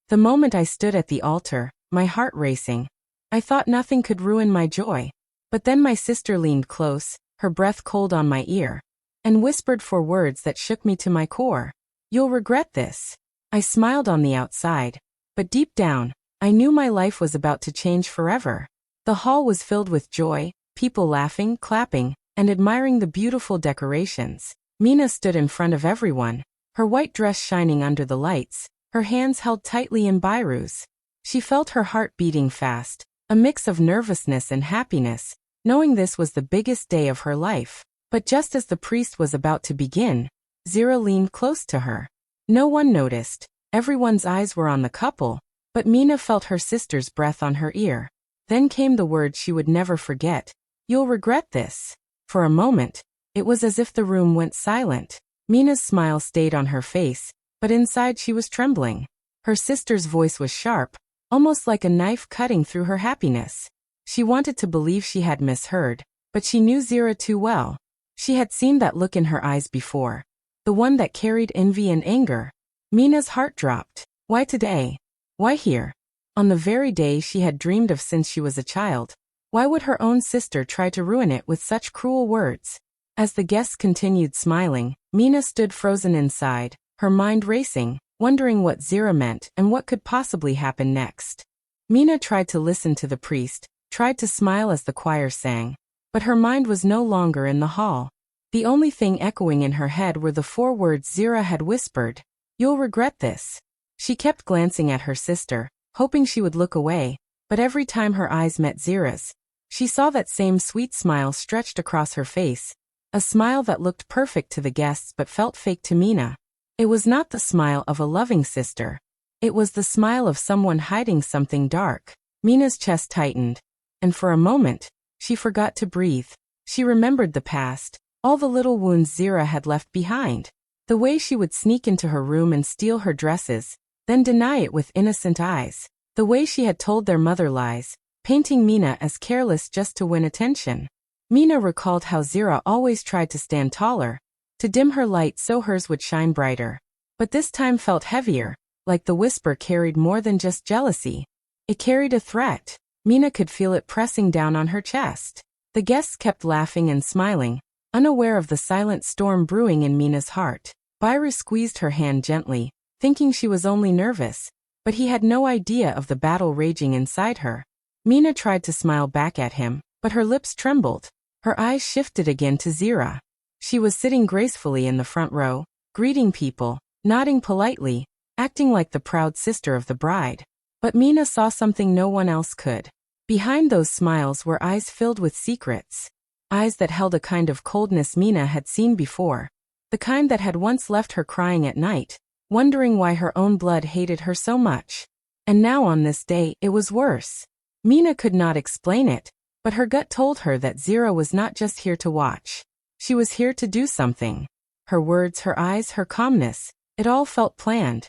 The moment I stood at the altar, my heart racing, I thought nothing could ruin my joy. But then my sister leaned close, her breath cold on my ear, and whispered 4 words that shook me to my core. "You'll regret this." I smiled on the outside, but deep down, I knew my life was about to change forever. The hall was filled with joy, people laughing, clapping, and admiring the beautiful decorations. Mina stood in front of everyone, her white dress shining under the lights, her hands held tightly in Byru's. She felt her heart beating fast, a mix of nervousness and happiness, knowing this was the biggest day of her life. But just as the priest was about to begin, Zira leaned close to her. No one noticed. Everyone's eyes were on the couple, but Mina felt her sister's breath on her ear. Then came the word she would never forget. "You'll regret this." For a moment, it was as if the room went silent. Mina's smile stayed on her face, but inside she was trembling. Her sister's voice was sharp, almost like a knife cutting through her happiness. She wanted to believe she had misheard, but she knew Zira too well. She had seen that look in her eyes before, the one that carried envy and anger. Mina's heart dropped. Why today? Why here? On the very day she had dreamed of since she was a child. Why would her own sister try to ruin it with such cruel words? As the guests continued smiling, Mina stood frozen inside, her mind racing, wondering what Zira meant and what could possibly happen next. Mina tried to listen to the priest, tried to smile as the choir sang, but her mind was no longer in the hall. The only thing echoing in her head were the 4 words Zira had whispered. "You'll regret this." She kept glancing at her sister, hoping she would look away, but every time her eyes met Zira's, she saw that same sweet smile stretched across her face, a smile that looked perfect to the guests but felt fake to Mina. It was not the smile of a loving sister. It was the smile of someone hiding something dark. Mina's chest tightened, and for a moment, she forgot to breathe. She remembered the past, all the little wounds Zira had left behind. The way she would sneak into her room and steal her dresses, then deny it with innocent eyes. The way she had told their mother lies, painting Mina as careless just to win attention. Mina recalled how Zira always tried to stand taller, to dim her light so hers would shine brighter. But this time felt heavier, like the whisper carried more than just jealousy. It carried a threat. Mina could feel it pressing down on her chest. The guests kept laughing and smiling, unaware of the silent storm brewing in Mina's heart. Byru squeezed her hand gently, thinking she was only nervous, but he had no idea of the battle raging inside her. Mina tried to smile back at him, but her lips trembled. Her eyes shifted again to Zira. She was sitting gracefully in the front row, greeting people, nodding politely, acting like the proud sister of the bride. But Mina saw something no one else could. Behind those smiles were eyes filled with secrets. Eyes that held a kind of coldness Mina had seen before. The kind that had once left her crying at night, wondering why her own blood hated her so much. And now on this day, it was worse. Mina could not explain it, but her gut told her that Zira was not just here to watch. She was here to do something. Her words, her eyes, her calmness, it all felt planned.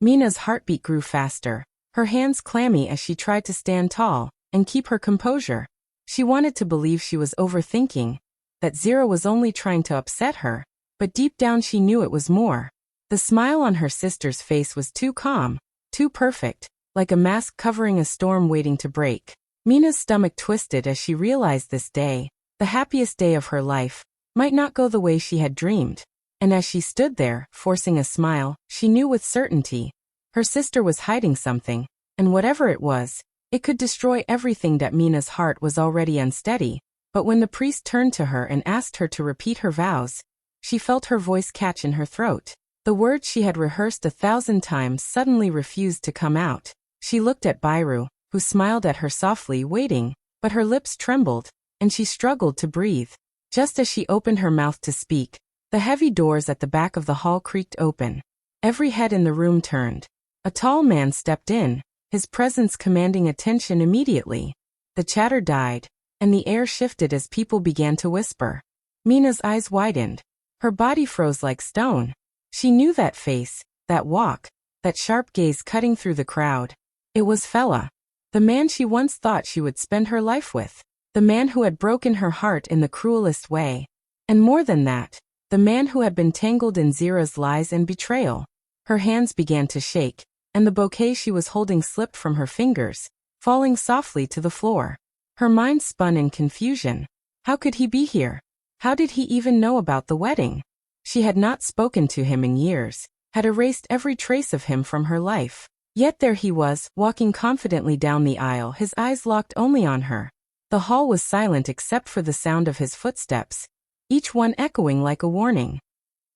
Mina's heartbeat grew faster, her hands clammy as she tried to stand tall and keep her composure. She wanted to believe she was overthinking, that Zira was only trying to upset her, but deep down she knew it was more. The smile on her sister's face was too calm, too perfect, like a mask covering a storm waiting to break. Mina's stomach twisted as she realized this day, the happiest day of her life, might not go the way she had dreamed. And as she stood there, forcing a smile, she knew with certainty, her sister was hiding something, and whatever it was, it could destroy everything. That Mina's heart was already unsteady, but when the priest turned to her and asked her to repeat her vows, she felt her voice catch in her throat. The words she had rehearsed 1,000 times suddenly refused to come out. She looked at Byru, who smiled at her softly, waiting, but her lips trembled, and she struggled to breathe. Just as she opened her mouth to speak, the heavy doors at the back of the hall creaked open. Every head in the room turned. A tall man stepped in, his presence commanding attention immediately. The chatter died, and the air shifted as people began to whisper. Mina's eyes widened. Her body froze like stone. She knew that face, that walk, that sharp gaze cutting through the crowd. It was Fela, the man she once thought she would spend her life with. The man who had broken her heart in the cruelest way. And more than that, the man who had been tangled in Zira's lies and betrayal. Her hands began to shake, and the bouquet she was holding slipped from her fingers, falling softly to the floor. Her mind spun in confusion. How could he be here? How did he even know about the wedding? She had not spoken to him in years, had erased every trace of him from her life. Yet there he was, walking confidently down the aisle, his eyes locked only on her. The hall was silent except for the sound of his footsteps, each one echoing like a warning.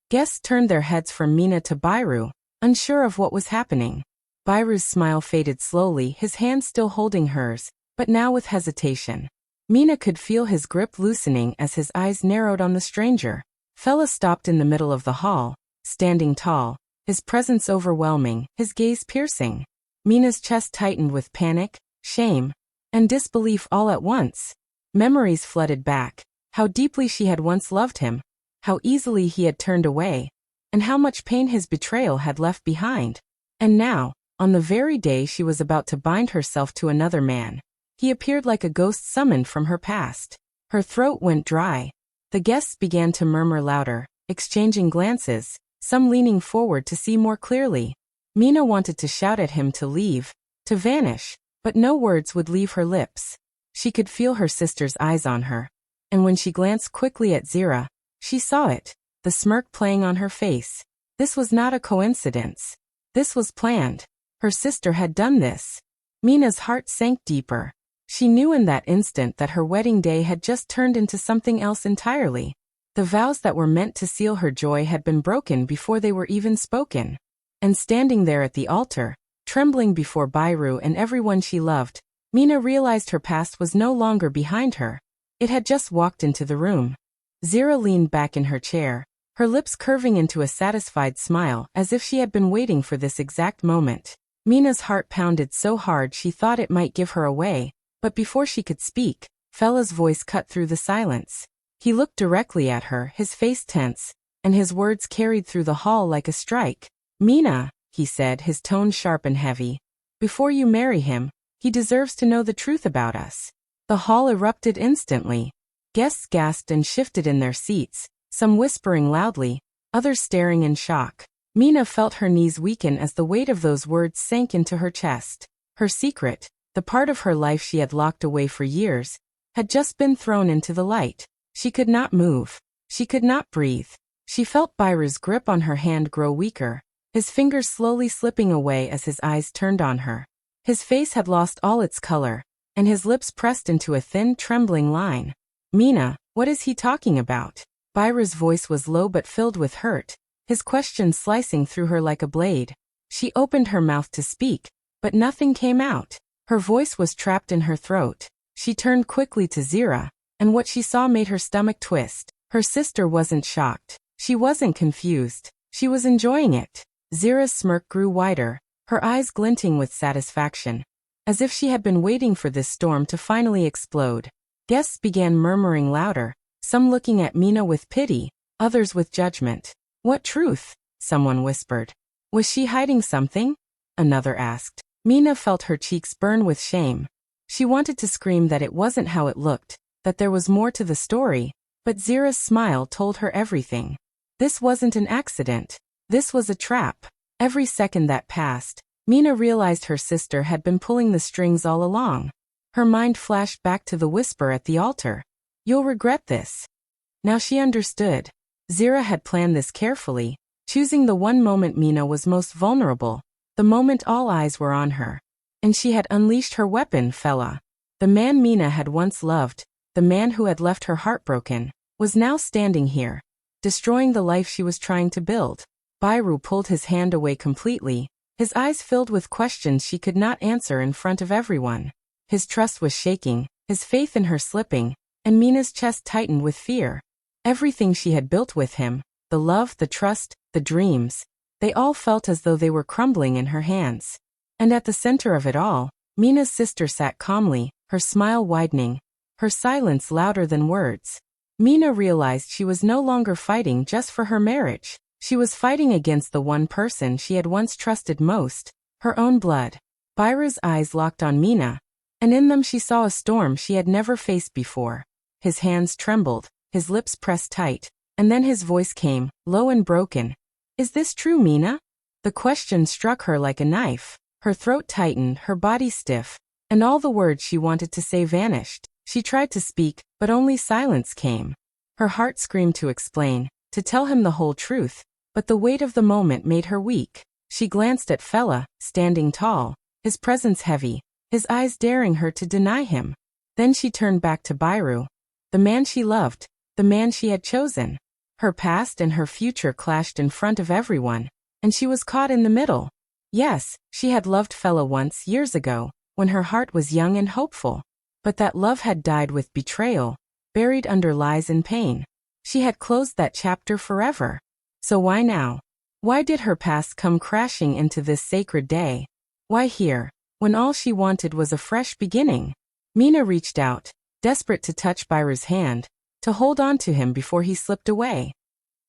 Guests turned their heads from Mina to Byru, unsure of what was happening. Byru's smile faded slowly, his hand still holding hers, but now with hesitation. Mina could feel his grip loosening as his eyes narrowed on the stranger. Fella stopped in the middle of the hall, standing tall, his presence overwhelming, his gaze piercing. Mina's chest tightened with panic, shame, and disbelief all at once. Memories flooded back, how deeply she had once loved him, how easily he had turned away, and how much pain his betrayal had left behind. And now, on the very day she was about to bind herself to another man, he appeared like a ghost summoned from her past. Her throat went dry. The guests began to murmur louder, exchanging glances, some leaning forward to see more clearly. Mina wanted to shout at him to leave, to vanish, but no words would leave her lips. She could feel her sister's eyes on her, and when she glanced quickly at Zira, she saw it, the smirk playing on her face. This was not a coincidence. This was planned. Her sister had done this. Mina's heart sank deeper. She knew in that instant that her wedding day had just turned into something else entirely. The vows that were meant to seal her joy had been broken before they were even spoken. And standing there at the altar, trembling before Byru and everyone she loved, Mina realized her past was no longer behind her. It had just walked into the room. Zira leaned back in her chair, her lips curving into a satisfied smile as if she had been waiting for this exact moment. Mina's heart pounded so hard she thought it might give her away, but before she could speak, Fella's voice cut through the silence. He looked directly at her, his face tense, and his words carried through the hall like a strike. Mina, he said, his tone sharp and heavy. Before you marry him, he deserves to know the truth about us. The hall erupted instantly. Guests gasped and shifted in their seats, some whispering loudly, others staring in shock. Mina felt her knees weaken as the weight of those words sank into her chest. Her secret, the part of her life she had locked away for years, had just been thrown into the light. She could not move. She could not breathe. She felt Byru's grip on her hand grow weaker, his fingers slowly slipping away as his eyes turned on her. His face had lost all its color, and his lips pressed into a thin, trembling line. Mina, what is he talking about? Byru's voice was low but filled with hurt, his question slicing through her like a blade. She opened her mouth to speak, but nothing came out. Her voice was trapped in her throat. She turned quickly to Zira, and what she saw made her stomach twist. Her sister wasn't shocked. She wasn't confused. She was enjoying it. Zira's smirk grew wider, her eyes glinting with satisfaction, as if she had been waiting for this storm to finally explode. Guests began murmuring louder, some looking at Mina with pity, others with judgment. What truth? Someone whispered. Was she hiding something? Another asked. Mina felt her cheeks burn with shame. She wanted to scream that it wasn't how it looked, that there was more to the story, but Zira's smile told her everything. This wasn't an accident. This was a trap. Every second that passed, Mina realized her sister had been pulling the strings all along. Her mind flashed back to the whisper at the altar. You'll regret this. Now she understood. Zira had planned this carefully, choosing the one moment Mina was most vulnerable, the moment all eyes were on her. And she had unleashed her weapon, Fella. The man Mina had once loved, the man who had left her heartbroken, was now standing here, destroying the life she was trying to build. Byru pulled his hand away completely, his eyes filled with questions she could not answer in front of everyone. His trust was shaking, his faith in her slipping, and Mina's chest tightened with fear. Everything she had built with him, the love, the trust, the dreams, they all felt as though they were crumbling in her hands. And at the center of it all, Mina's sister sat calmly, her smile widening, her silence louder than words. Mina realized she was no longer fighting just for her marriage. She was fighting against the one person she had once trusted most, her own blood. Byru's eyes locked on Mina, and in them she saw a storm she had never faced before. His hands trembled, his lips pressed tight, and then his voice came, low and broken. Is this true, Mina? The question struck her like a knife. Her throat tightened, her body stiff, and all the words she wanted to say vanished. She tried to speak, but only silence came. Her heart screamed to explain, to tell him the whole truth, but the weight of the moment made her weak. She glanced at Fella, standing tall, his presence heavy, his eyes daring her to deny him. Then she turned back to Byru, the man she loved, the man she had chosen. Her past and her future clashed in front of everyone, and she was caught in the middle. Yes, she had loved Fella once, years ago, when her heart was young and hopeful. But that love had died with betrayal, buried under lies and pain. She had closed that chapter forever. So why now? Why did her past come crashing into this sacred day? Why here, when all she wanted was a fresh beginning? Mina reached out, desperate to touch Byru's hand, to hold on to him before he slipped away.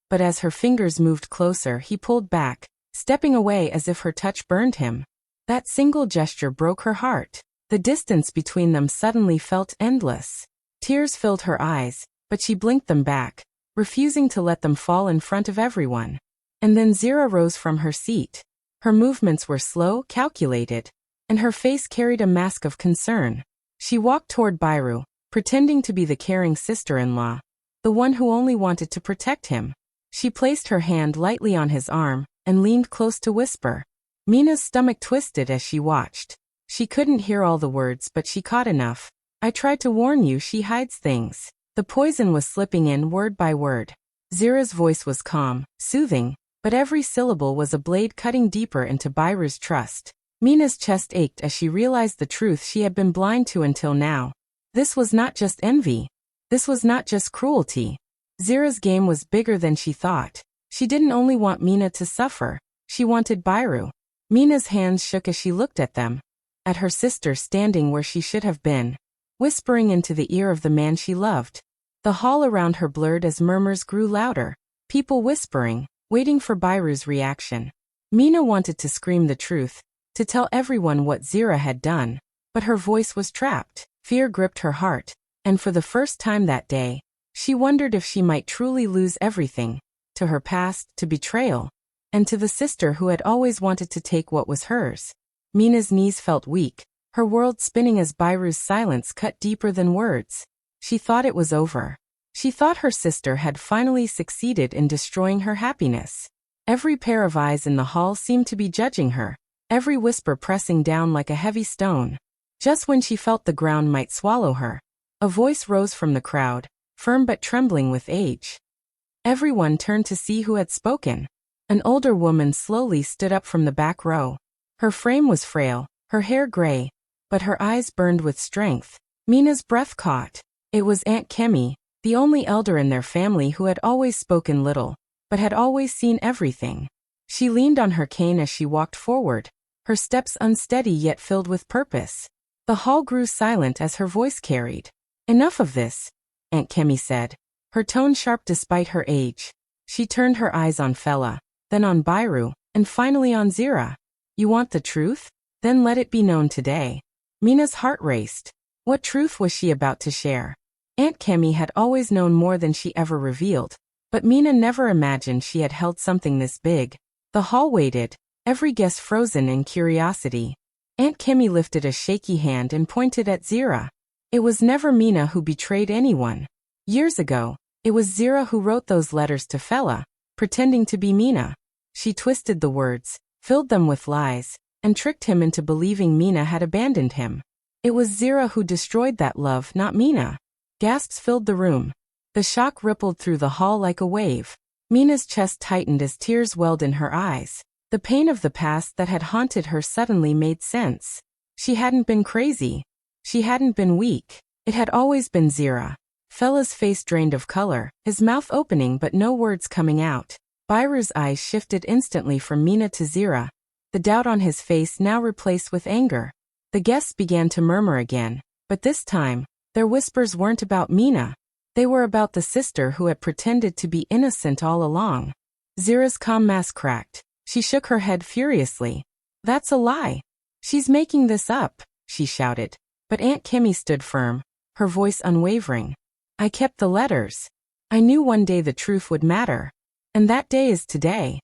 But as her fingers moved closer, he pulled back, stepping away as if her touch burned him. That single gesture broke her heart. The distance between them suddenly felt endless. Tears filled her eyes, but she blinked them back, refusing to let them fall in front of everyone. And then Zira rose from her seat. Her movements were slow, calculated, and her face carried a mask of concern. She walked toward Byru, pretending to be the caring sister-in-law, the one who only wanted to protect him. She placed her hand lightly on his arm and leaned close to whisper. Mina's stomach twisted as she watched. She couldn't hear all the words, but she caught enough. I tried to warn you, she hides things. The poison was slipping in word by word. Zira's voice was calm, soothing, but every syllable was a blade cutting deeper into Byru's trust. Mina's chest ached as she realized the truth she had been blind to until now. This was not just envy. This was not just cruelty. Zira's game was bigger than she thought. She didn't only want Mina to suffer. She wanted Byru. Mina's hands shook as she looked at them. At her sister standing where she should have been, whispering into the ear of the man she loved. The hall around her blurred as murmurs grew louder, people whispering, waiting for Byru's reaction. Mina wanted to scream the truth, to tell everyone what Zira had done, but her voice was trapped. Fear gripped her heart, and for the first time that day, she wondered if she might truly lose everything, to her past, to betrayal, and to the sister who had always wanted to take what was hers. Mina's knees felt weak, her world spinning as Byru's silence cut deeper than words. She thought it was over. She thought her sister had finally succeeded in destroying her happiness. Every pair of eyes in the hall seemed to be judging her, every whisper pressing down like a heavy stone. Just when she felt the ground might swallow her, a voice rose from the crowd, firm but trembling with age. Everyone turned to see who had spoken. An older woman slowly stood up from the back row. Her frame was frail, her hair gray, but her eyes burned with strength. Mina's breath caught. It was Aunt Kemi, the only elder in their family who had always spoken little, but had always seen everything. She leaned on her cane as she walked forward, her steps unsteady yet filled with purpose. The hall grew silent as her voice carried. Enough of this, Aunt Kemi said, her tone sharp despite her age. She turned her eyes on Fella, then on Byru, and finally on Zira. You want the truth? Then let it be known today. Mina's heart raced. What truth was she about to share? Aunt Kemi had always known more than she ever revealed, but Mina never imagined she had held something this big. The hall waited, every guest frozen in curiosity. Aunt Kemi lifted a shaky hand and pointed at Zira. It was never Mina who betrayed anyone. Years ago, it was Zira who wrote those letters to Fella, pretending to be Mina. She twisted the words, filled them with lies, and tricked him into believing Mina had abandoned him. It was Zira who destroyed that love, not Mina. Gasps filled the room. The shock rippled through the hall like a wave. Mina's chest tightened as tears welled in her eyes. The pain of the past that had haunted her suddenly made sense. She hadn't been crazy. She hadn't been weak. It had always been Zira. Fella's face drained of color, his mouth opening but no words coming out. Byru's eyes shifted instantly from Mina to Zira, the doubt on his face now replaced with anger. The guests began to murmur again, but this time, their whispers weren't about Mina. They were about the sister who had pretended to be innocent all along. Zira's calm mask cracked. She shook her head furiously. That's a lie. She's making this up, she shouted. But Aunt Kemi stood firm, her voice unwavering. I kept the letters. I knew one day the truth would matter. And that day is today.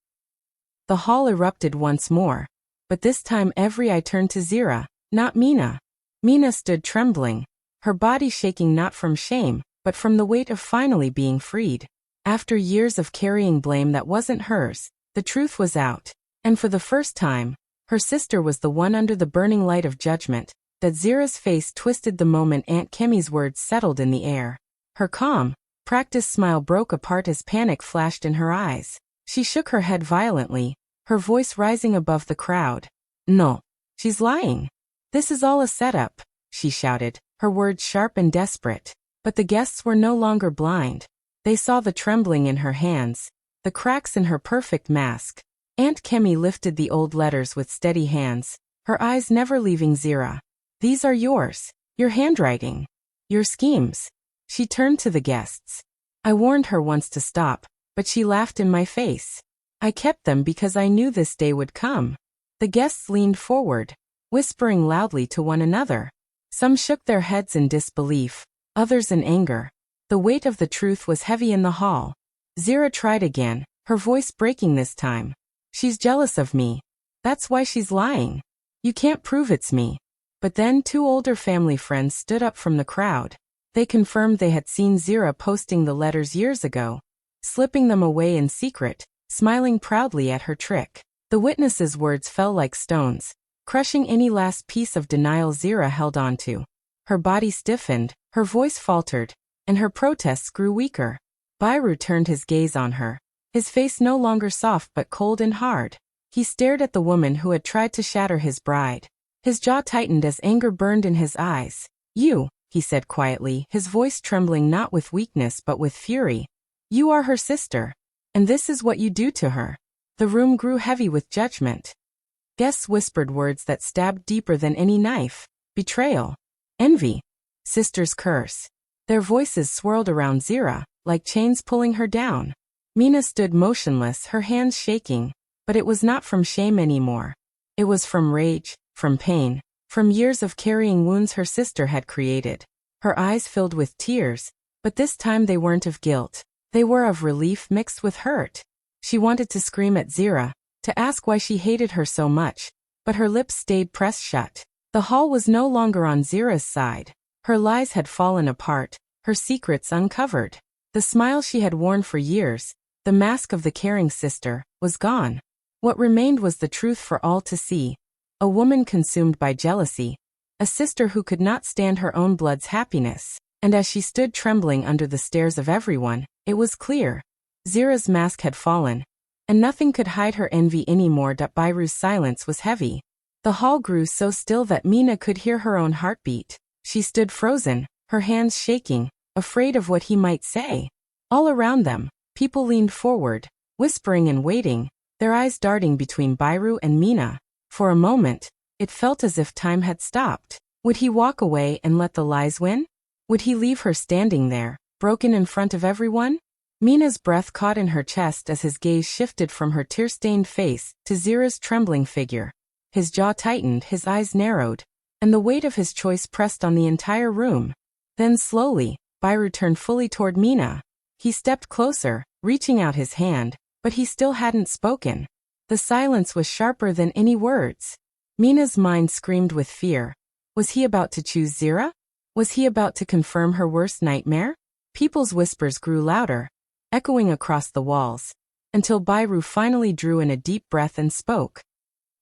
The hall erupted once more. But this time every eye turned to Zira, not Mina. Mina stood trembling, her body shaking not from shame, but from the weight of finally being freed. After years of carrying blame that wasn't hers, the truth was out. And for the first time, her sister was the one under the burning light of judgment. That Zira's face twisted the moment Aunt Kemi's words settled in the air. Her calm, practiced smile broke apart as panic flashed in her eyes. She shook her head violently, her voice rising above the crowd. No, she's lying. This is all a setup, she shouted, her words sharp and desperate. But the guests were no longer blind. They saw the trembling in her hands, the cracks in her perfect mask. Aunt Kemi lifted the old letters with steady hands, her eyes never leaving Zira. These are yours, your handwriting, your schemes. She turned to the guests. I warned her once to stop, but she laughed in my face. I kept them because I knew this day would come. The guests leaned forward, whispering loudly to one another. Some shook their heads in disbelief, others in anger. The weight of the truth was heavy in the hall. Zira tried again, her voice breaking this time. She's jealous of me. That's why she's lying. You can't prove it's me. But then 2 older family friends stood up from the crowd. They confirmed they had seen Zira posting the letters years ago, slipping them away in secret, smiling proudly at her trick. The witnesses' words fell like stones, crushing any last piece of denial Zira held onto. Her body stiffened, her voice faltered, and her protests grew weaker. Byru turned his gaze on her, his face no longer soft but cold and hard. He stared at the woman who had tried to shatter his bride. His jaw tightened as anger burned in his eyes. You, he said quietly, his voice trembling not with weakness but with fury. You are her sister, and this is what you do to her. The room grew heavy with judgment. Guests whispered words that stabbed deeper than any knife. Betrayal. Envy. Sister's curse. Their voices swirled around Zira, like chains pulling her down. Mina stood motionless, her hands shaking, but it was not from shame anymore. It was from rage, from pain, from years of carrying wounds her sister had created. Her eyes filled with tears, but this time they weren't of guilt. They were of relief mixed with hurt. She wanted to scream at Zira, to ask why she hated her so much, but her lips stayed pressed shut. The hall was no longer on Zira's side. Her lies had fallen apart, her secrets uncovered. The smile she had worn for years, the mask of the caring sister, was gone. What remained was the truth for all to see. A woman consumed by jealousy, a sister who could not stand her own blood's happiness. And as she stood trembling under the stares of everyone, it was clear. Zira's mask had fallen, and nothing could hide her envy anymore. Byru's silence was heavy. The hall grew so still that Mina could hear her own heartbeat. She stood frozen, her hands shaking, afraid of what he might say. All around them, people leaned forward, whispering and waiting, their eyes darting between Byru and Mina. For a moment, it felt as if time had stopped. Would he walk away and let the lies win? Would he leave her standing there, broken in front of everyone? Mina's breath caught in her chest as his gaze shifted from her tear-stained face to Zira's trembling figure. His jaw tightened, his eyes narrowed, and the weight of his choice pressed on the entire room. Then slowly, Byru turned fully toward Mina. He stepped closer, reaching out his hand, but he still hadn't spoken. The silence was sharper than any words. Mina's mind screamed with fear. Was he about to choose Zira? Was he about to confirm her worst nightmare? People's whispers grew louder, echoing across the walls, until Byru finally drew in a deep breath and spoke.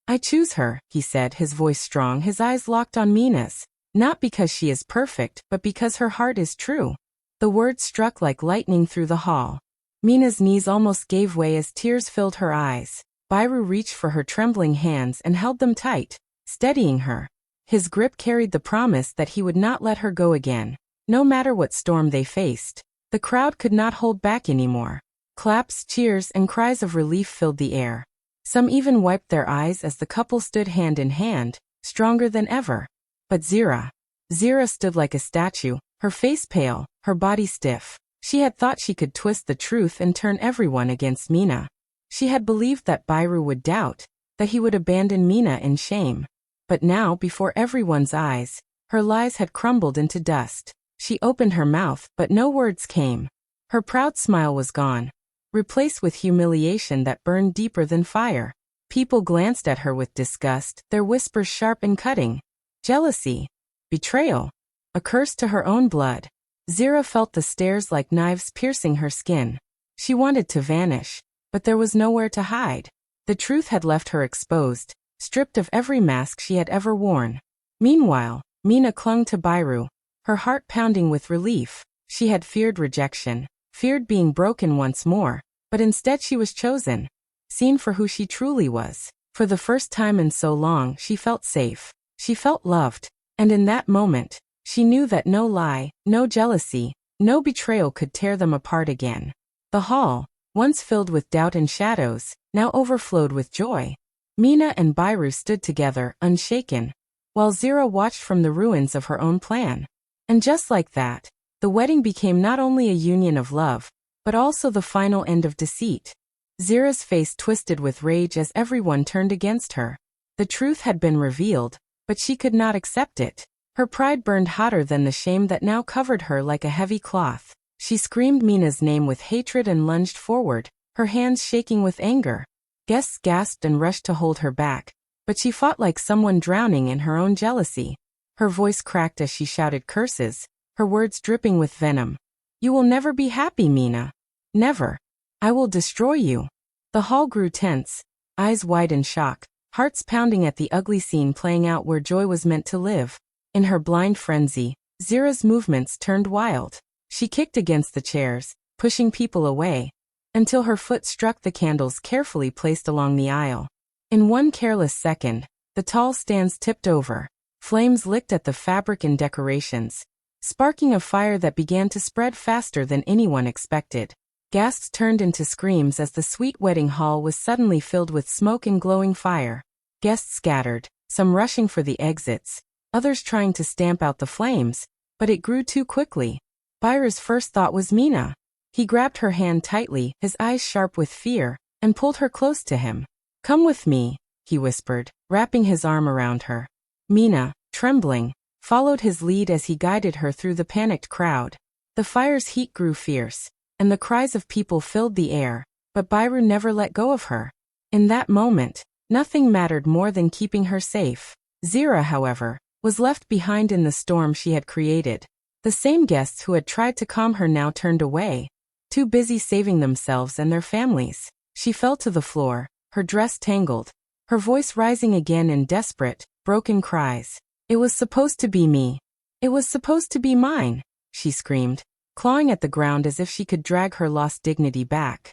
I choose her, he said, his voice strong, his eyes locked on Mina's. Not because she is perfect, but because her heart is true. The words struck like lightning through the hall. Mina's knees almost gave way as tears filled her eyes. Byru reached for her trembling hands and held them tight, steadying her. His grip carried the promise that he would not let her go again, no matter what storm they faced. The crowd could not hold back anymore. Claps, cheers, and cries of relief filled the air. Some even wiped their eyes as the couple stood hand in hand, stronger than ever. But Zira stood like a statue, her face pale, her body stiff. She had thought she could twist the truth and turn everyone against Mina. She had believed that Byru would doubt, that he would abandon Mina in shame. But now, before everyone's eyes, her lies had crumbled into dust. She opened her mouth, but no words came. Her proud smile was gone, replaced with humiliation that burned deeper than fire. People glanced at her with disgust, their whispers sharp and cutting. Jealousy. Betrayal. A curse to her own blood. Zira felt the stares like knives piercing her skin. She wanted to vanish, but there was nowhere to hide. The truth had left her exposed, stripped of every mask she had ever worn. Meanwhile, Mina clung to Byru, her heart pounding with relief. She had feared rejection, feared being broken once more, but instead she was chosen, seen for who she truly was. For the first time in so long, she felt safe. She felt loved, and in that moment, she knew that no lie, no jealousy, no betrayal could tear them apart again. The hall, once filled with doubt and shadows, now overflowed with joy. Mina and Byru stood together, unshaken, while Zira watched from the ruins of her own plan. And just like that, the wedding became not only a union of love, but also the final end of deceit. Zira's face twisted with rage as everyone turned against her. The truth had been revealed, but she could not accept it. Her pride burned hotter than the shame that now covered her like a heavy cloth. She screamed Mina's name with hatred and lunged forward, her hands shaking with anger. Guests gasped and rushed to hold her back, but she fought like someone drowning in her own jealousy. Her voice cracked as she shouted curses, her words dripping with venom. "You will never be happy, Mina. Never. I will destroy you." The hall grew tense, eyes wide in shock, hearts pounding at the ugly scene playing out where joy was meant to live. In her blind frenzy, Zira's movements turned wild. She kicked against the chairs, pushing people away, until her foot struck the candles carefully placed along the aisle. In one careless second, the tall stands tipped over. Flames licked at the fabric and decorations, sparking a fire that began to spread faster than anyone expected. Gasps turned into screams as the sweet wedding hall was suddenly filled with smoke and glowing fire. Guests scattered, some rushing for the exits, others trying to stamp out the flames, but it grew too quickly. Byru's first thought was Mina. He grabbed her hand tightly, his eyes sharp with fear, and pulled her close to him. "Come with me," he whispered, wrapping his arm around her. Mina, trembling, followed his lead as he guided her through the panicked crowd. The fire's heat grew fierce, and the cries of people filled the air, but Byru never let go of her. In that moment, nothing mattered more than keeping her safe. Zira, however, was left behind in the storm she had created. The same guests who had tried to calm her now turned away, too busy saving themselves and their families. She fell to the floor, her dress tangled, her voice rising again in desperate, broken cries. "It was supposed to be me. It was supposed to be mine," she screamed, clawing at the ground as if she could drag her lost dignity back.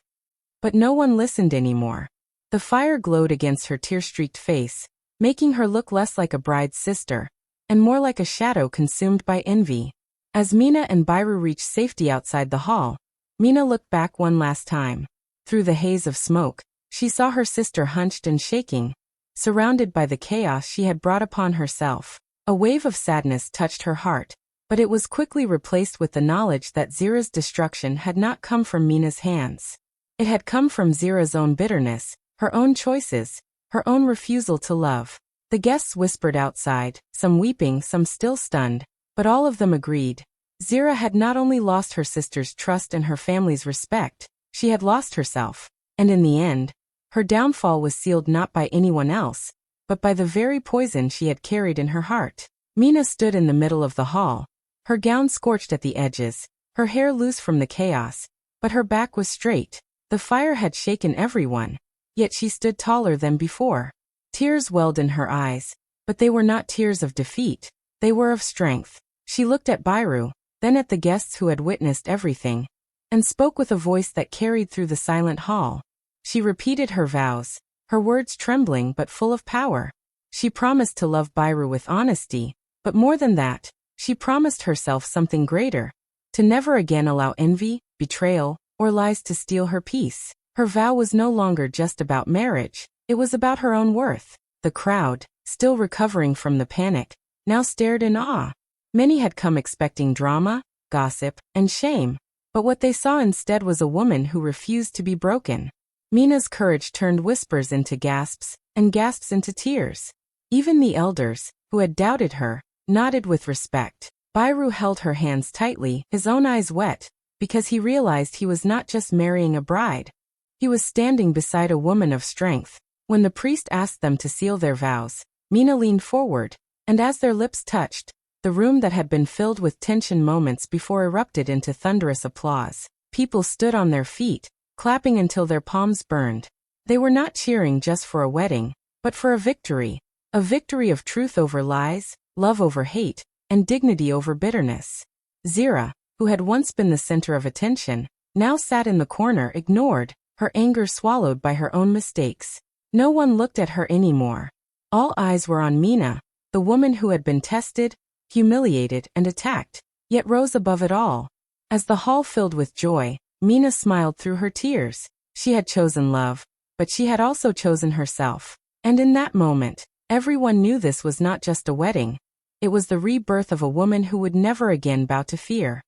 But no one listened anymore. The fire glowed against her tear-streaked face, making her look less like a bride's sister, and more like a shadow consumed by envy. As Mina and Byru reached safety outside the hall, Mina looked back one last time. Through the haze of smoke, she saw her sister hunched and shaking, surrounded by the chaos she had brought upon herself. A wave of sadness touched her heart, but it was quickly replaced with the knowledge that Zira's destruction had not come from Mina's hands. It had come from Zira's own bitterness, her own choices, her own refusal to love. The guests whispered outside, some weeping, some still stunned, but all of them agreed. Zira had not only lost her sister's trust and her family's respect, she had lost herself. And in the end, her downfall was sealed not by anyone else, but by the very poison she had carried in her heart. Mina stood in the middle of the hall, her gown scorched at the edges, her hair loose from the chaos, but her back was straight. The fire had shaken everyone, yet she stood taller than before. Tears welled in her eyes, but they were not tears of defeat, they were of strength. She looked at Byru, then at the guests who had witnessed everything, and spoke with a voice that carried through the silent hall. She repeated her vows, her words trembling but full of power. She promised to love Byru with honesty, but more than that, she promised herself something greater, to never again allow envy, betrayal, or lies to steal her peace. Her vow was no longer just about marriage, it was about her own worth. The crowd, still recovering from the panic, now stared in awe. Many had come expecting drama, gossip, and shame, but what they saw instead was a woman who refused to be broken. Mina's courage turned whispers into gasps, and gasps into tears. Even the elders, who had doubted her, nodded with respect. Byru held her hands tightly, his own eyes wet, because he realized he was not just marrying a bride. He was standing beside a woman of strength, When the priest asked them to seal their vows, Mina leaned forward, and as their lips touched, the room that had been filled with tension moments before erupted into thunderous applause. People stood on their feet, clapping until their palms burned. They were not cheering just for a wedding, but for a victory of truth over lies, love over hate, and dignity over bitterness. Zira, who had once been the center of attention, now sat in the corner ignored, her anger swallowed by her own mistakes. No one looked at her anymore. All eyes were on Mina, the woman who had been tested, humiliated, and attacked, yet rose above it all. As the hall filled with joy, Mina smiled through her tears. She had chosen love, but she had also chosen herself. And in that moment, everyone knew this was not just a wedding. It was the rebirth of a woman who would never again bow to fear.